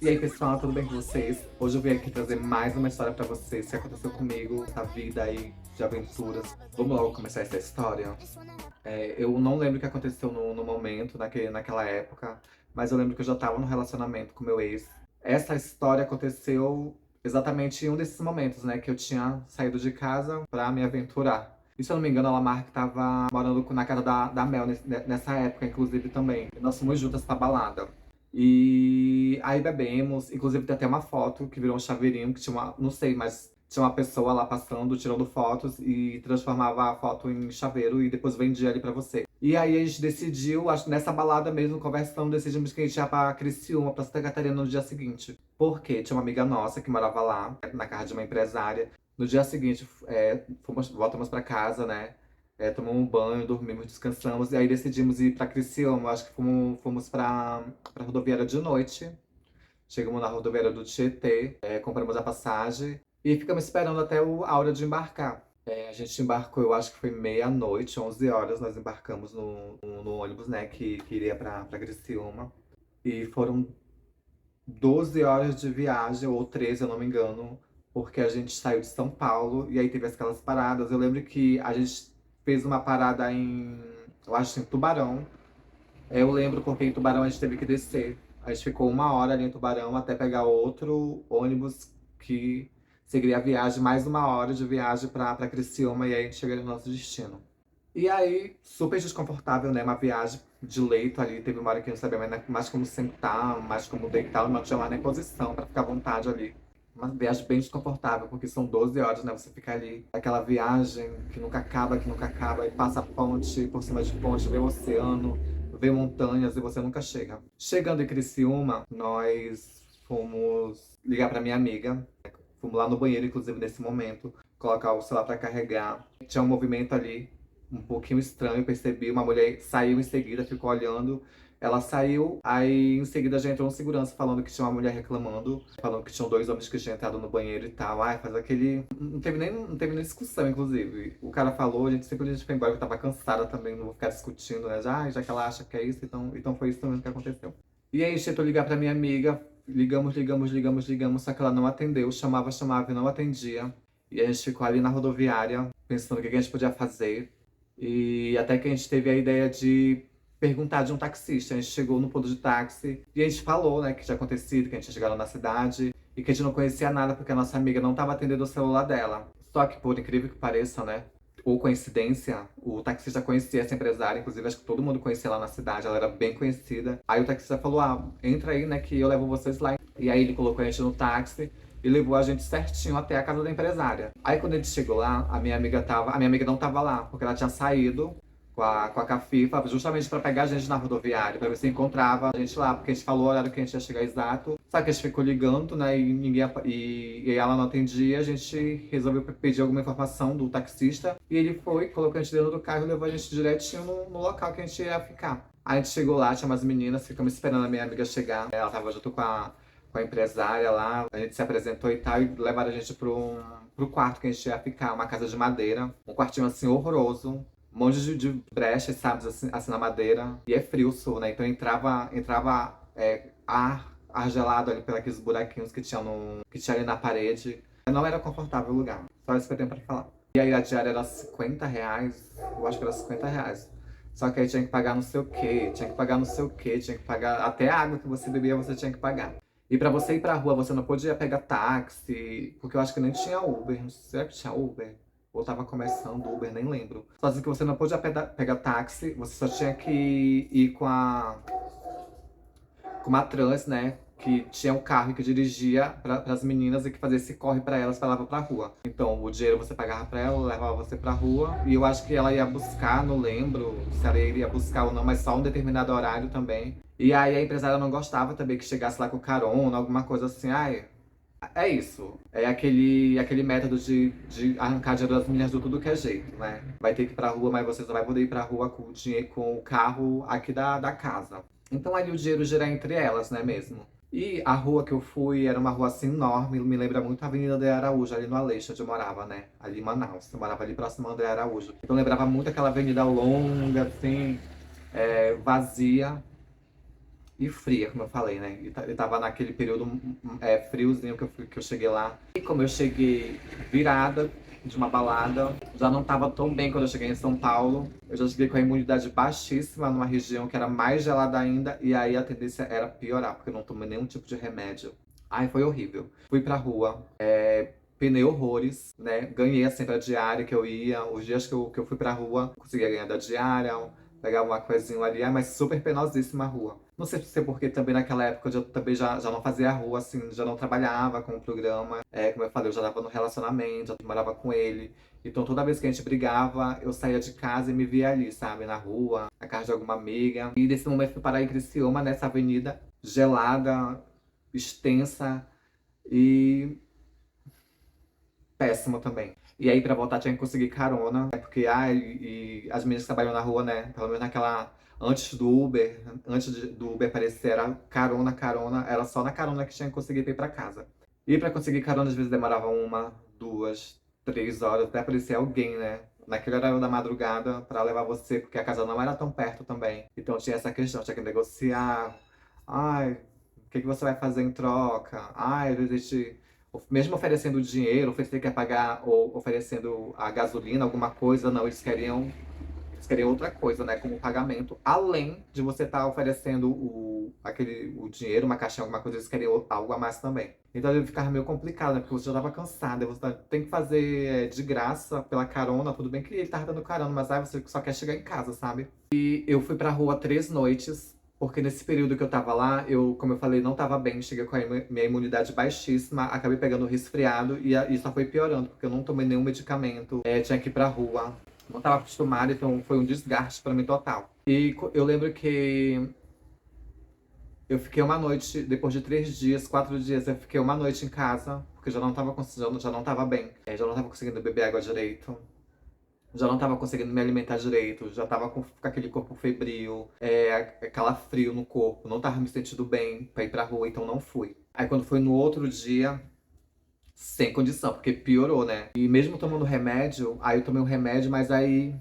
E aí, pessoal, tudo bem com vocês? Hoje eu vim aqui trazer mais uma história pra vocês que aconteceu comigo, essa vida aí de aventuras. Vamos logo começar essa história? Eu não lembro o que aconteceu no momento, naquela época, mas eu lembro que eu já tava num relacionamento com meu ex. Essa história aconteceu exatamente em um desses momentos, né, que eu tinha saído de casa pra me aventurar. E se eu não me engano, a Lamarck tava morando na casa da Mel nessa época, inclusive também. E nós fomos juntas pra balada. E aí bebemos, inclusive tem até uma foto que virou um chaveirinho, que tinha uma, não sei, mas tinha uma pessoa lá passando, tirando fotos e transformava a foto em chaveiro e depois vendia ali pra você. E aí a gente decidiu, acho que nessa balada mesmo, conversando, decidimos que a gente ia pra Criciúma, pra Santa Catarina no dia seguinte. Porque tinha uma amiga nossa que morava lá, na casa de uma empresária. No dia seguinte, voltamos pra casa, né? Tomamos um banho, dormimos, descansamos. E aí decidimos ir pra Criciúma. Acho que fomos pra rodoviária de noite. Chegamos na rodoviária do Tietê, compramos a passagem e ficamos esperando até a hora de embarcar. A gente embarcou, eu acho que foi meia-noite, 11 horas, nós embarcamos no ônibus, né, que iria pra Criciúma. E foram 12 horas de viagem, ou 13, eu não me engano, porque a gente saiu de São Paulo e aí teve aquelas paradas. Eu lembro que a gente fez uma parada eu acho, em Tubarão. Eu lembro porque em Tubarão a gente teve que descer. A gente ficou uma hora ali em Tubarão até pegar outro ônibus que seguiria a viagem, mais uma hora de viagem pra Criciúma e aí a gente chegaria no nosso destino. E aí, super desconfortável, né? Uma viagem de leito ali. Teve uma hora que eu não sabia mais como sentar, mais como deitar, não tinha mais nem posição pra ficar à vontade ali. Uma viagem bem desconfortável, porque são 12 horas, né? Você fica ali, aquela viagem que nunca acaba, e passa ponte, por cima de ponte, vê o oceano, vê montanhas e você nunca chega. Chegando em Criciúma, nós fomos ligar pra minha amiga. Fomos lá no banheiro, inclusive, nesse momento, colocar o celular pra carregar. Tinha um movimento ali um pouquinho estranho, percebi. Uma mulher saiu em seguida, ficou olhando. Ela saiu, aí em seguida já entrou um segurança falando que tinha uma mulher reclamando, falando que tinham dois homens que tinham entrado no banheiro e tal. Ai, faz aquele. Não teve nem discussão, inclusive. O cara falou, a gente simplesmente foi embora, eu tava cansada também, não vou ficar discutindo, né? Já que ela acha que é isso, então foi isso mesmo que aconteceu. E aí, tentou ligar pra minha amiga, ligamos, só que ela não atendeu, chamava e não atendia. E a gente ficou ali na rodoviária, pensando o que a gente podia fazer. E até que a gente teve a ideia de perguntar de um taxista. A gente chegou no ponto de táxi e a gente falou, né, que tinha acontecido, que a gente tinha chegado na cidade e que a gente não conhecia nada porque a nossa amiga não estava atendendo o celular dela. Só que, por incrível que pareça, né, ou coincidência, o taxista conhecia essa empresária, inclusive acho que todo mundo conhecia lá na cidade, ela era bem conhecida. Aí o taxista falou: Ah, entra aí, né, que eu levo vocês lá. E aí ele colocou a gente no táxi e levou a gente certinho até a casa da empresária. Aí quando a gente chegou lá, a minha amiga não tava lá, porque ela tinha saído com a Cafifa, justamente para pegar a gente na rodoviária, para ver se encontrava a gente lá, porque a gente falou o horário que a gente ia chegar exato. Só que a gente ficou ligando, né, e ela não atendia, a gente resolveu pedir alguma informação do taxista, e ele foi, colocou a gente dentro do carro e levou a gente direitinho no local que a gente ia ficar. Aí a gente chegou lá, tinha umas meninas, ficamos esperando a minha amiga chegar. Ela tava junto com a empresária lá, a gente se apresentou e tal, e levaram a gente pro quarto que a gente ia ficar, uma casa de madeira, um quartinho assim horroroso, um monte de brechas, sabe, assim na madeira, e é frio o sul, né? Então entrava ar gelado ali pelos buraquinhos que tinha ali na parede. Não era confortável o lugar, só isso que eu tenho pra falar. E aí a diária era R$ 50, eu acho que era R$ 50. Só que aí tinha que pagar não sei o quê, tinha que pagar não sei o quê, tinha que pagar até a água que você bebia, você tinha que pagar. E pra você ir pra rua, você não podia pegar táxi, porque eu acho que nem tinha Uber. Será que tinha Uber? Ou tava começando Uber, nem lembro. Só dizia que você não podia pegar táxi, você só tinha que ir com uma trans, né? Que tinha um carro que dirigia para as meninas e que fazia esse corre pra elas pra levar pra rua. Então, o dinheiro você pagava pra ela, levava você pra rua. E eu acho que ela ia buscar, não lembro se ela iria buscar ou não, mas só um determinado horário também. E aí a empresária não gostava também que chegasse lá com carona, alguma coisa assim. Ai, é isso. É aquele método de arrancar dinheiro das meninas de tudo que é jeito, né? Vai ter que ir pra rua, mas você só vai poder ir pra rua com o dinheiro, com o carro aqui da casa. Então ali o dinheiro gira entre elas, né mesmo? E a rua que eu fui era uma rua assim enorme, me lembra muito a Avenida André Araújo, ali no Aleixo, onde eu morava, né? Ali em Manaus. Eu morava ali próximo a André Araújo. Então lembrava muito aquela avenida longa, assim, vazia. e fria, como eu falei, né? E tava naquele período friozinho que eu cheguei lá. E como eu cheguei virada de uma balada, já não tava tão bem quando eu cheguei em São Paulo. Eu já cheguei com a imunidade baixíssima numa região que era mais gelada ainda. E aí a tendência era piorar, porque eu não tomei nenhum tipo de remédio. Ai, foi horrível. Fui pra rua, penei horrores, né? Ganhei sempre a diária que eu ia. Os dias que eu fui pra rua, conseguia ganhar da diária, pegar uma coisinha ali, mas super penosíssima a rua. Não sei se é porque também naquela época eu também já não fazia a rua, assim, já não trabalhava com o programa. Como eu falei, eu já tava no relacionamento, já morava com ele. Então toda vez que a gente brigava, eu saía de casa e me via ali, sabe? Na rua, na casa de alguma amiga. E nesse momento fui parar em Criciúma, nessa avenida gelada, extensa e péssima também. E aí, pra voltar, tinha que conseguir carona, né? Porque, e as meninas que trabalham na rua, né? Pelo menos naquela. Antes do Uber, do Uber aparecer, era carona, carona. Era só na carona que tinha que conseguir ir pra casa. E pra conseguir carona, às vezes demorava 1, 2, 3 horas, até aparecer alguém, né? Naquele horário da madrugada, pra levar você, porque a casa não era tão perto também. Então tinha essa questão, tinha que negociar. Ai, o que que você vai fazer em troca? Ai, às vezes mesmo oferecendo dinheiro, você quer pagar ou oferecendo a gasolina, alguma coisa, não, eles queriam outra coisa, né, como pagamento, além de você estar oferecendo o dinheiro, uma caixinha, alguma coisa, eles queriam algo a mais também. Então ele ficava meio complicado, né, porque você já estava cansada, você tem que fazer de graça pela carona, tudo bem que ele tava dando carona, mas aí você só quer chegar em casa, sabe? E eu fui pra rua 3 noites, porque nesse período que eu tava lá, como eu falei, não tava bem, cheguei com a minha imunidade baixíssima, acabei pegando resfriado e só foi piorando, porque eu não tomei nenhum medicamento, tinha que ir pra rua, não tava acostumado, então foi um desgaste pra mim total. E eu lembro que eu fiquei uma noite, depois de 3 dias, 4 dias, eu fiquei uma noite em casa, porque eu já não tava conseguindo, já não tava bem, já não tava conseguindo beber água direito. Já não tava conseguindo me alimentar direito, já tava com aquele corpo febril, calafrio no corpo, não tava me sentindo bem pra ir pra rua, então não fui. Aí quando foi no outro dia, sem condição, porque piorou, né? E mesmo tomando remédio, aí eu tomei um remédio, mas aí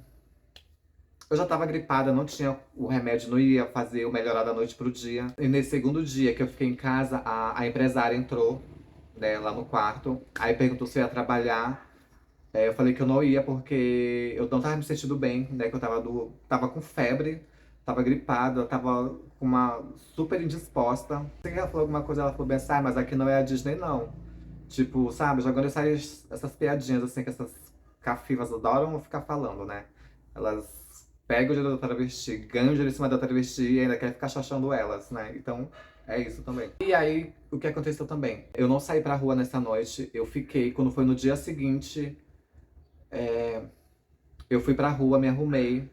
eu já tava gripada, não tinha o remédio, não ia fazer eu melhorar da noite pro dia. E nesse segundo dia que eu fiquei em casa, a empresária entrou, né, lá no quarto, aí perguntou se eu ia trabalhar. Eu falei que eu não ia porque eu não tava me sentindo bem, né? Que eu tava com febre, tava gripada, tava com uma super indisposta. Sei que ela falou alguma coisa, ela falou bem assim, mas aqui não é a Disney, não. Tipo, sabe, jogando essas piadinhas assim que essas cafivas adoram ficar falando, né? Elas pegam o dinheiro da travesti, ganham o dinheiro em cima da travesti e ainda querem ficar chachando elas, né? Então, é isso também. E aí, o que aconteceu também? Eu não saí pra rua nessa noite, eu fiquei, quando foi no dia seguinte. Eu fui pra rua, me arrumei.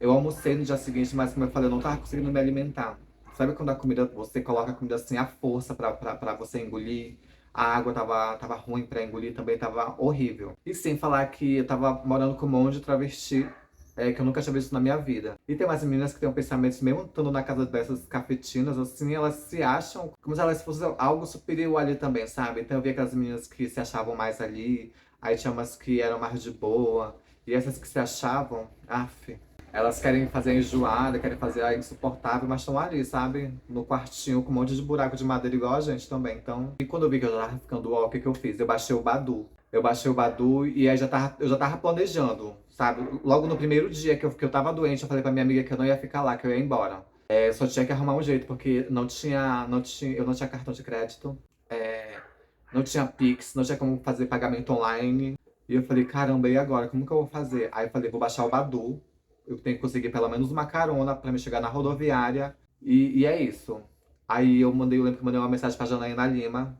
Eu almocei no dia seguinte, mas como eu falei, eu não tava conseguindo me alimentar. Sabe quando a comida, você coloca a comida assim à força pra você engolir? A água tava ruim pra engolir, também tava horrível. E sem falar que eu tava morando com um monte de travesti, que eu nunca tinha visto na minha vida. E tem umas meninas que têm um pensamento, mesmo estando na casa dessas cafetinas, assim, elas se acham como se elas fossem algo superior ali também, sabe? Então eu vi aquelas meninas que se achavam mais ali, aí tinha umas que eram mais de boa. E essas que se achavam, af, elas querem fazer a enjoada, querem fazer a insuportável, mas estão ali, sabe? No quartinho com um monte de buraco de madeira igual a gente também. Então, e quando eu vi que eu já tava ficando ó, o que que eu fiz? Eu baixei o Badu. Eu baixei o Badu e aí eu já tava planejando, sabe? Logo no primeiro dia que eu tava doente, eu falei pra minha amiga que eu não ia ficar lá, que eu ia embora. Só tinha que arrumar um jeito, porque eu não tinha cartão de crédito, não tinha Pix, não tinha como fazer pagamento online. E eu falei, caramba, e agora? Como que eu vou fazer? Aí eu falei, vou baixar o Badu. Eu tenho que conseguir pelo menos uma carona pra me chegar na rodoviária. E é isso. Aí eu lembro que eu mandei uma mensagem pra Janaína Lima,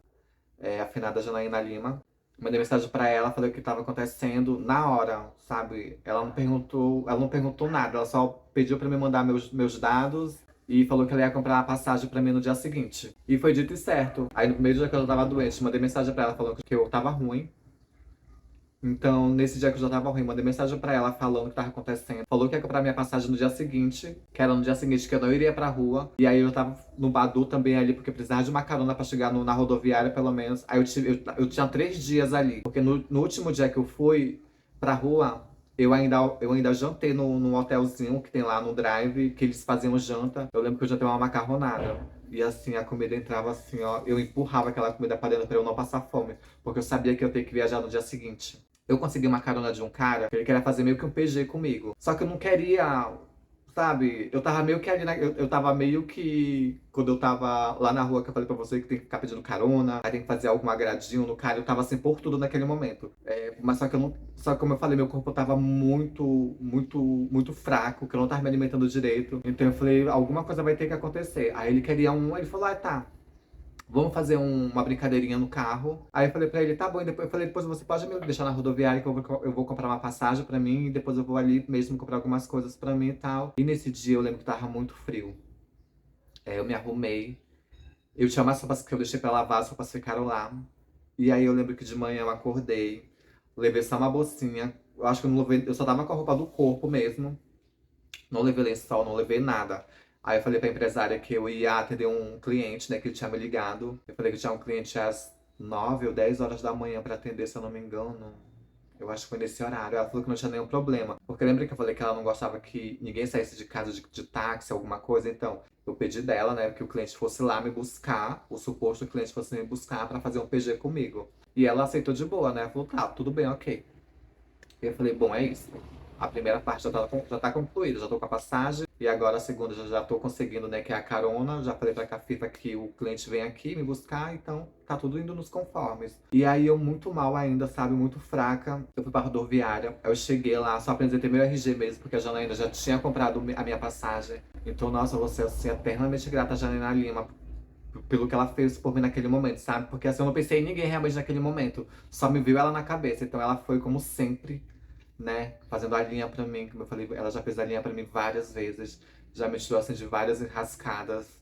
a finada Janaína Lima. Mandei mensagem pra ela, falei o que tava acontecendo na hora, sabe? Ela não perguntou nada, ela só pediu pra me mandar meus dados e falou que ela ia comprar a passagem pra mim no dia seguinte. E foi dito e certo. Aí no primeiro dia que eu tava doente, mandei mensagem pra ela falando que eu tava ruim. Então, nesse dia que eu já tava ruim, mandei mensagem pra ela falando o que tava acontecendo. Falou que ia comprar minha passagem no dia seguinte, que era no dia seguinte que eu não iria pra rua. E aí eu tava no Badu também ali, porque eu precisava de uma carona pra chegar na rodoviária, pelo menos. Aí eu tinha 3 dias ali. Porque no último dia que eu fui pra rua, Eu ainda jantei no hotelzinho que tem lá no Drive, que eles faziam janta. Eu lembro que eu jantei uma macarronada. E assim, a comida entrava assim, ó. Eu empurrava aquela comida pra dentro pra eu não passar fome. Porque eu sabia que eu ia ter que viajar no dia seguinte. Eu consegui uma carona de um cara, que ele queria fazer meio que um PG comigo. Só que eu não queria, sabe? Eu tava meio que ali, eu tava meio que. Quando eu tava lá na rua, que eu falei pra você que tem que ficar pedindo carona, aí tem que fazer algum agradinho no cara, eu tava assim por tudo naquele momento. Mas só que eu não. Só que como eu falei, meu corpo tava muito fraco, que eu não tava me alimentando direito. Então eu falei, alguma coisa vai ter que acontecer. Aí ele queria ele falou, ah, tá. Vamos fazer uma brincadeirinha no carro. Aí eu falei pra ele, tá bom. E depois eu falei, depois você pode me deixar na rodoviária que eu vou comprar uma passagem pra mim. E depois eu vou ali mesmo comprar algumas coisas pra mim e tal. E nesse dia eu lembro que tava muito frio. Eu me arrumei. Eu tinha umas roupas que eu deixei pra lavar, as roupas ficaram lá. E aí eu lembro que de manhã eu acordei. Levei só uma bolsinha. Eu acho que eu não levei, eu só tava com a roupa do corpo mesmo. Não levei lençol, não levei nada. Aí eu falei pra empresária que eu ia atender um cliente, né, que ele tinha me ligado. Eu falei que tinha um cliente às 9 ou 10 horas da manhã pra atender, se eu não me engano. Eu acho que foi nesse horário. Ela falou que não tinha nenhum problema. Porque lembra que eu falei que ela não gostava que ninguém saísse de casa de táxi, alguma coisa? Então, eu pedi dela, né, que o cliente fosse lá me buscar, o suposto cliente fosse me buscar pra fazer um PG comigo. E ela aceitou de boa, né? Ela falou, tá, tudo bem, ok. E eu falei, bom, é isso. A primeira parte já tá concluída, já tô com a passagem. E agora a segunda já tô conseguindo, né, que é a carona. Já falei pra Cafita que o cliente vem aqui me buscar, então tá tudo indo nos conformes. E aí eu muito mal ainda, sabe, muito fraca. Eu fui pra rodoviária, eu cheguei lá, só apresentei meu RG mesmo, porque a Janaína já tinha comprado a minha passagem. Então, nossa, eu vou ser assim, eternamente grata a Janaína Lima pelo que ela fez por mim naquele momento, sabe? Porque assim, eu não pensei em ninguém realmente naquele momento. Só me veio ela na cabeça. Então ela foi como sempre, né? Fazendo a linha pra mim. Como eu falei, ela já fez a linha pra mim várias vezes. Já me tirou assim de várias enrascadas.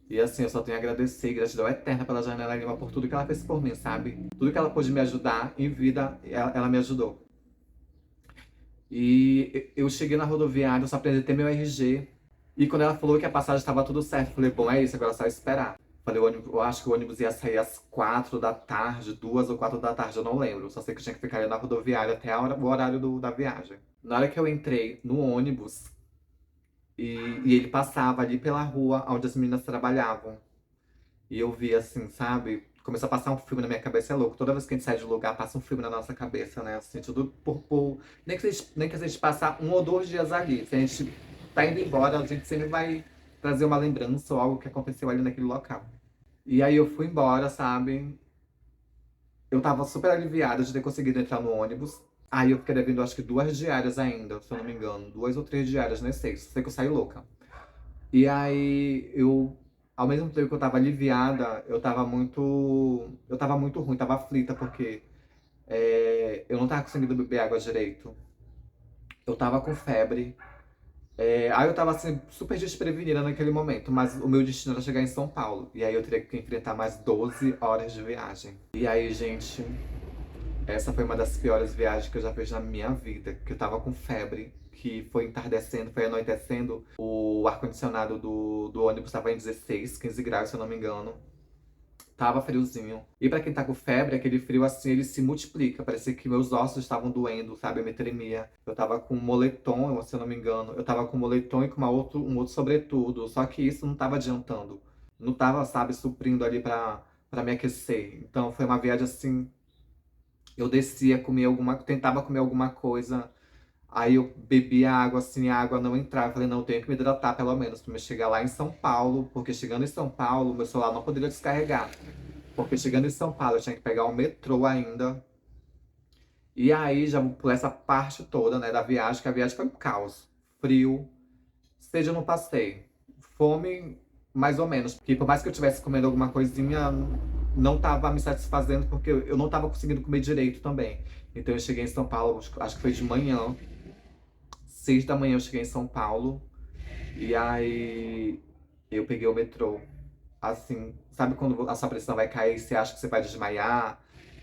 E assim, eu só tenho a agradecer, e gratidão eterna pela Janela Lima por tudo que ela fez por mim, sabe? Tudo que ela pôde me ajudar em vida, ela me ajudou. E eu cheguei na rodoviária, eu só apresentei meu RG. E quando ela falou que a passagem estava tudo certo, eu falei, bom, é isso, agora é só esperar. Falei, eu acho que o ônibus ia sair às 4 da tarde, 2 ou 4 da tarde, eu não lembro. Só sei que eu tinha que ficar ali na rodoviária até o horário da viagem. Na hora que eu entrei no ônibus, e ele passava ali pela rua onde as meninas trabalhavam. E eu vi assim, sabe? Começou a passar um filme na minha cabeça, é louco. Toda vez que a gente sai de lugar, passa um filme na nossa cabeça, né? Assim, tudo nem que a gente passar 1 ou 2 dias ali. Se a gente tá indo embora, a gente sempre vai trazer uma lembrança ou algo que aconteceu ali naquele local. E aí eu fui embora, sabe? Eu tava super aliviada de ter conseguido entrar no ônibus. Aí eu fiquei devendo acho que 2 diárias ainda, se eu não me engano. 2 ou 3 diárias, nem sei. Sei que eu saí louca. E aí ao mesmo tempo que eu tava aliviada, eu tava muito ruim, tava aflita, porque eu não tava conseguindo beber água direito. Eu tava com febre. Aí eu tava assim, super desprevenida naquele momento, mas o meu destino era chegar em São Paulo. E aí eu teria que enfrentar mais 12 horas de viagem. E aí, gente, essa foi uma das piores viagens que eu já fiz na minha vida, que eu tava com febre, que foi entardecendo, foi anoitecendo. O ar-condicionado do ônibus tava em 16, 15 graus, se eu não me engano. Tava friozinho. E pra quem tá com febre, aquele frio assim, ele se multiplica. Parecia que meus ossos estavam doendo, sabe? Eu me tremia. Eu tava com um moletom, se eu não me engano. Eu tava com um moletom e com um outro sobretudo. Só que isso não tava adiantando. Não tava, sabe, suprindo ali pra me aquecer. Então foi uma viagem assim. Eu descia, tentava comer alguma coisa. Aí eu bebia água, assim, a água não entrava. Eu falei, não, eu tenho que me hidratar pelo menos pra me chegar lá em São Paulo, porque chegando em São Paulo, meu celular não poderia descarregar. Porque chegando em São Paulo, eu tinha que pegar o metrô ainda. E aí já por essa parte toda, né, da viagem, que a viagem foi um caos. Frio, seja eu não passei. Fome, mais ou menos. Porque por mais que eu estivesse comendo alguma coisinha, não tava me satisfazendo, porque eu não tava conseguindo comer direito também. Então eu cheguei em São Paulo, acho que foi de manhã. 6 da manhã eu cheguei em São Paulo. E aí eu peguei o metrô. Assim, sabe quando a sua pressão vai cair e você acha que você vai desmaiar?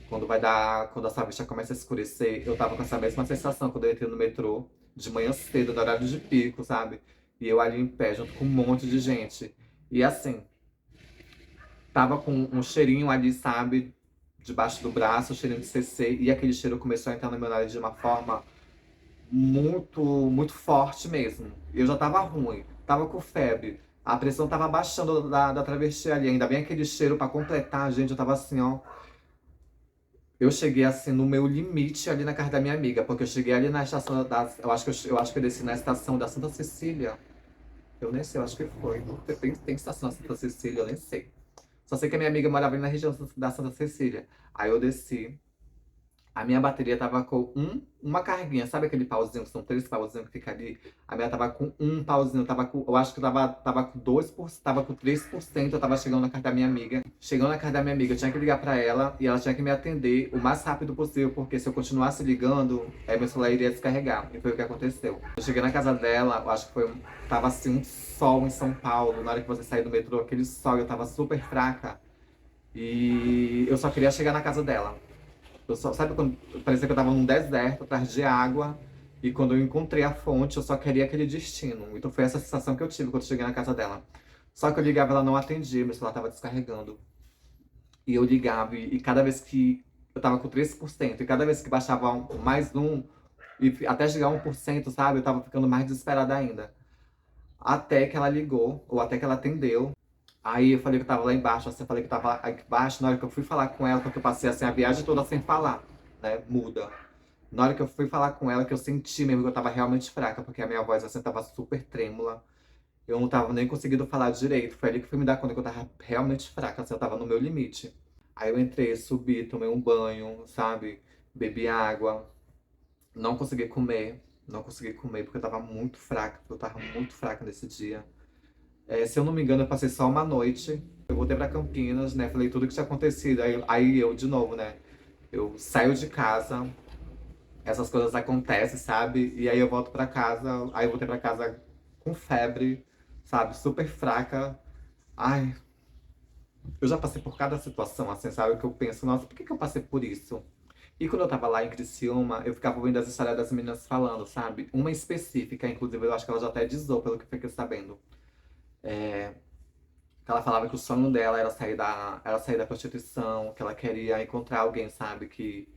Quando a sua vista começa a escurecer. Eu tava com essa mesma sensação quando eu entrei no metrô, de manhã cedo, no horário de pico, sabe? E eu ali em pé, junto com um monte de gente. E assim, tava com um cheirinho ali, sabe? Debaixo do braço, um cheirinho de CC. E aquele cheiro começou a entrar no meu nariz de uma forma. muito, muito forte mesmo. Eu já tava ruim, tava com febre. A pressão tava baixando da travesti ali. Ainda bem aquele cheiro pra completar, gente. Eu tava assim, ó. Eu cheguei assim no meu limite ali na casa da minha amiga, porque eu cheguei ali na estação da. Eu acho que eu desci na estação da Santa Cecília. Eu nem sei, eu acho que foi. Tem estação da Santa Cecília, eu nem sei. Só sei que a minha amiga morava ali na região da Santa Cecília. Aí eu desci. A minha bateria tava com uma carguinha, sabe aquele pauzinho que são três pauzinhos que fica ali? A minha tava com um pauzinho, eu acho que tava com 2%, tava com 3%, eu tava chegando na casa da minha amiga. Chegando na casa da minha amiga, eu tinha que ligar pra ela e ela tinha que me atender o mais rápido possível, porque se eu continuasse ligando, meu celular iria descarregar. E foi o que aconteceu. Eu cheguei na casa dela, eu acho que tava assim um sol em São Paulo, na hora que você sair do metrô, aquele sol, eu tava super fraca. E eu só queria chegar na casa dela. Sabe quando parecia que eu tava num deserto atrás de água e quando eu encontrei a fonte, eu só queria aquele destino. Então foi essa sensação que eu tive quando eu cheguei na casa dela. Só que eu ligava, ela não atendia, meu celular tava descarregando. E eu ligava e cada vez que eu tava com 3% e cada vez que baixava mais um e até chegar a 1%, sabe? Eu tava ficando mais desesperada ainda. Até que ela ligou, ou até que ela atendeu. Aí eu falei que eu tava lá embaixo, assim, eu falei que eu tava aqui embaixo. Na hora que eu fui falar com ela, porque eu passei assim a viagem toda sem falar, né? Muda. Na hora que eu fui falar com ela, que eu senti mesmo que eu tava realmente fraca, porque a minha voz assim tava super trêmula. Eu não tava nem conseguindo falar direito. Foi ali que fui me dar conta que eu tava realmente fraca, assim, eu tava no meu limite. Aí eu entrei, subi, tomei um banho, sabe? Bebi água. Não consegui comer. Não consegui comer porque eu tava muito fraca. Eu tava muito fraca nesse dia. Se eu não me engano, eu passei só uma noite. Eu voltei pra Campinas, né? Falei tudo que tinha acontecido. Aí eu, de novo, né? Eu saio de casa, essas coisas acontecem, sabe? E aí eu volto pra casa, aí eu voltei pra casa com febre, sabe? Super fraca. Ai, eu já passei por cada situação, assim, sabe? Que eu penso, nossa, por que que eu passei por isso? E quando eu tava lá em Criciúma, eu ficava ouvindo as histórias das meninas falando, sabe? Uma específica, inclusive, eu acho que ela já até desou, pelo que eu fiquei sabendo. Que ela falava que o sonho dela era sair da prostituição, que ela queria encontrar alguém, sabe? Que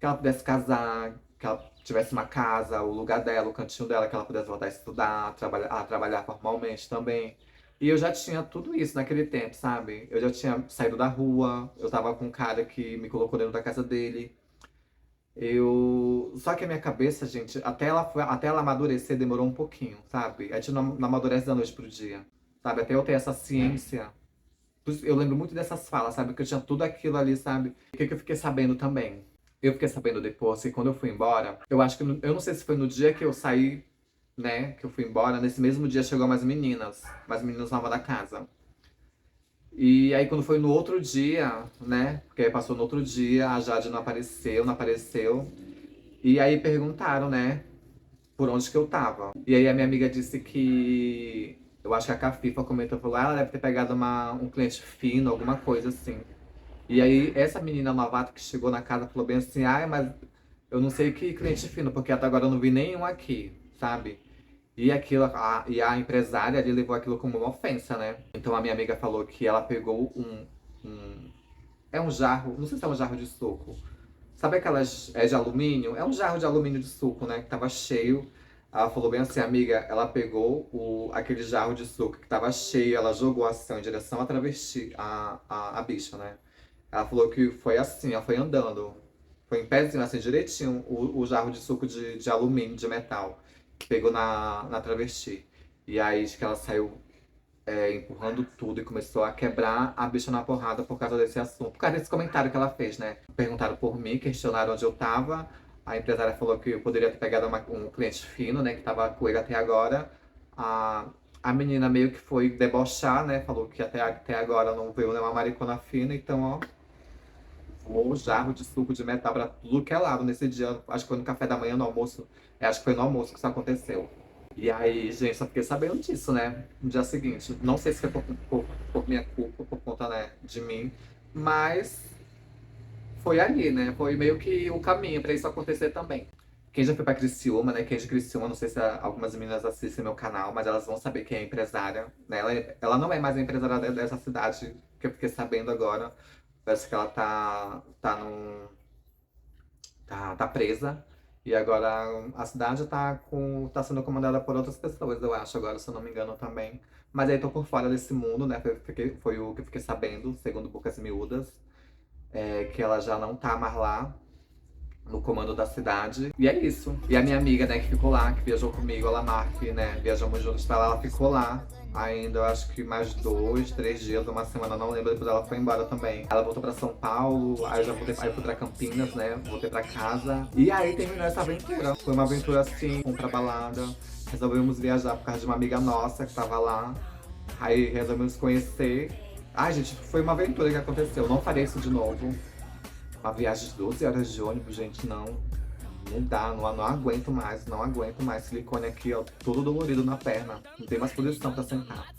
ela pudesse casar, que ela tivesse uma casa, o lugar dela, o cantinho dela, que ela pudesse voltar a estudar, a trabalhar formalmente também. E eu já tinha tudo isso naquele tempo, sabe? Eu já tinha saído da rua, eu tava com um cara que me colocou dentro da casa dele. Só que a minha cabeça, gente, até ela amadurecer demorou um pouquinho, sabe? A gente não amadurece da noite pro dia, sabe? Até eu ter essa ciência. Eu lembro muito dessas falas, sabe? Que eu tinha tudo aquilo ali, sabe? O que que eu fiquei sabendo também? Eu fiquei sabendo depois que quando eu fui embora, eu acho que, eu não sei se foi no dia que eu saí, né? Que eu fui embora, nesse mesmo dia chegou mais meninas novas da casa. E aí quando foi no outro dia, né? Porque aí passou no outro dia, a Jade não apareceu, não apareceu. E aí perguntaram, né? Por onde que eu tava. E aí a minha amiga disse que. Eu acho que a Cafifa comentou, falou, ela deve ter pegado um cliente fino, alguma coisa assim. E aí, essa menina novata que chegou na casa falou bem assim: ai, mas eu não sei que cliente fino, porque até agora eu não vi nenhum aqui, sabe? E a empresária ali levou aquilo como uma ofensa, né? Então a minha amiga falou que ela pegou um. É um jarro, não sei se é um jarro de suco. Sabe aquelas. É de alumínio? É um jarro de alumínio de suco, né? Que tava cheio. Ela falou bem assim, amiga, ela pegou aquele jarro de suco que tava cheio, ela jogou assim em direção à travesti, a bicha, né? Ela falou que foi assim, ela foi andando. Foi em pezinho, assim, direitinho, o jarro de suco de alumínio, de metal, que pegou na travesti. E aí, diz que ela saiu empurrando tudo e começou a quebrar a bicha na porrada por causa desse assunto. Por causa desse comentário que ela fez, né? Perguntaram por mim, questionaram onde eu tava. A empresária falou que eu poderia ter pegado um cliente fino, né? Que tava com ele até agora. A, a menina meio que foi debochar, né? Falou que até agora não veio nenhuma maricona fina, então, ó. Voou jarro de suco de metal pra tudo que é lado nesse dia. Acho que foi no café da manhã, no almoço. Acho que foi no almoço que isso aconteceu. E aí, gente, só fiquei sabendo disso, né? No dia seguinte. Não sei se foi por minha culpa, por conta, né, de mim. Mas foi ali, né? Foi meio que o caminho pra isso acontecer também. Quem já foi pra Criciúma, né? Quem é de Criciúma, não sei se algumas meninas assistem meu canal, mas elas vão saber quem é empresária, né? Ela não é mais a empresária dessa cidade, que eu fiquei sabendo agora. Parece que ela tá presa. E agora a cidade tá sendo comandada por outras pessoas, eu acho, agora, se eu não me engano também. Mas aí tô por fora desse mundo, né? Foi o que eu fiquei sabendo, segundo Bocas Miúdas, que ela já não tá mais lá no comando da cidade. E é isso. E a minha amiga, né, que ficou lá, que viajou comigo, a Lamarck, né, viajamos juntos pra lá, ela ficou lá. Ainda, eu acho que mais 2, 3 dias, uma semana, não lembro, depois ela foi embora também. Ela voltou pra São Paulo, aí eu já voltei, aí eu fui pra Campinas, né, voltei pra casa. E aí terminou essa aventura. Foi uma aventura assim, fomos pra balada, resolvemos viajar por causa de uma amiga nossa que tava lá. Aí resolvemos conhecer. Ai, gente, foi uma aventura que aconteceu, não farei isso de novo. Uma viagem de 12 horas de ônibus, gente, não. Não dá, não aguento mais, não aguento mais. Silicone aqui, ó, todo dolorido na perna. Não tem mais posição pra sentar.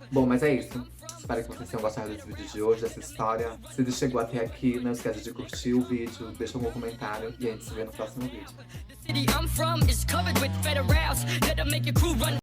Bom, mas é isso. Espero que vocês tenham gostado desse vídeo de hoje, dessa história. Se você chegou até aqui, não esquece de curtir o vídeo, deixa um comentário e a gente se vê no próximo vídeo. City I'm from is covered with federals that'll make your crew run.